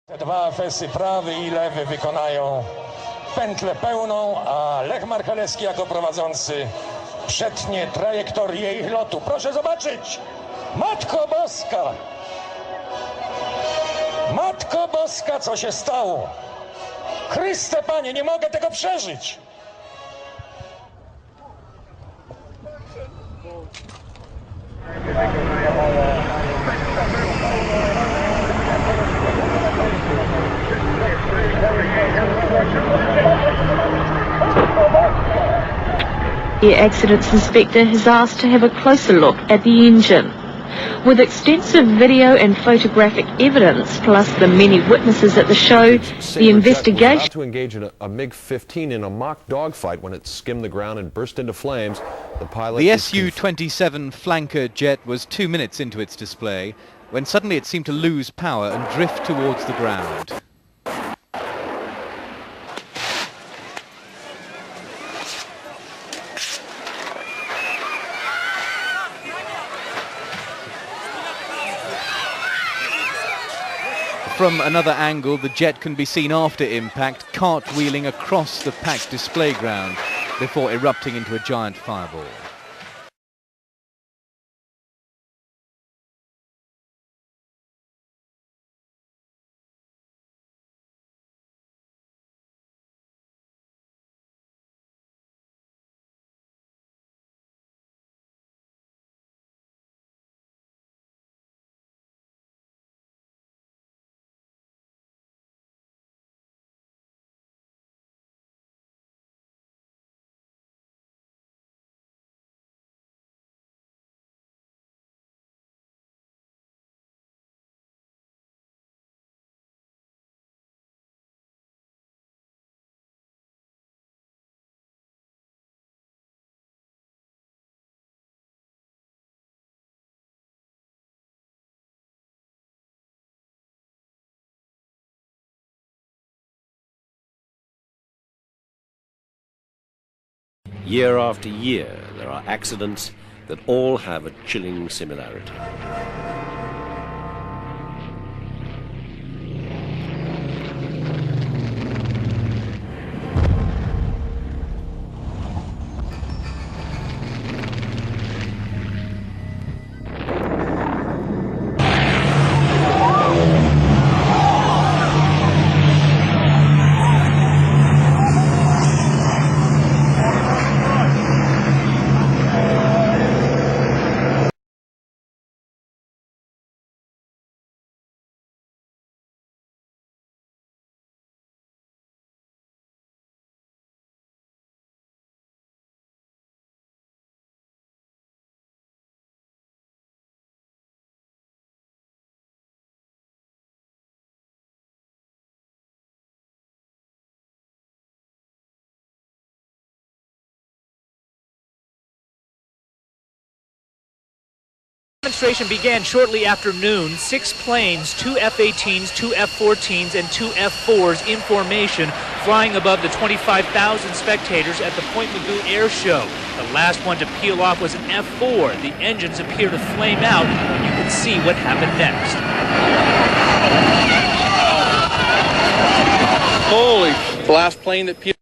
Te dwa fesy, prawy i lewy, wykonają pętlę pełną, a Lech Marchalewski jako prowadzący przetnie trajektorię ich lotu. Proszę zobaczyć! Matko Boska! Matko Boska, co się stało? Chryste Panie, nie mogę tego przeżyć! The accidents inspector has asked to have a closer look at the engine. With extensive video and photographic evidence, plus the many witnesses at the show, the investigation... About to engage in a MiG-15 in a mock dogfight when it skimmed the ground and burst into flames. The Su-27 flanker jet was 2 minutes into its display when suddenly it seemed to lose power and drift towards the ground. From another angle, the jet can be seen after impact, cartwheeling across the packed display ground before erupting into a giant fireball. Year after year, there are accidents that all have a chilling similarity. Demonstration began shortly after noon. 6 planes, 2 F-18s, 2 F-14s, and 2 F-4s in formation, flying above the 25,000 spectators at the Point Mugu Airshow. The last one to peel off was an F-4. The engines appear to flame out, and you can see what happened next. Holy, the last plane that peeled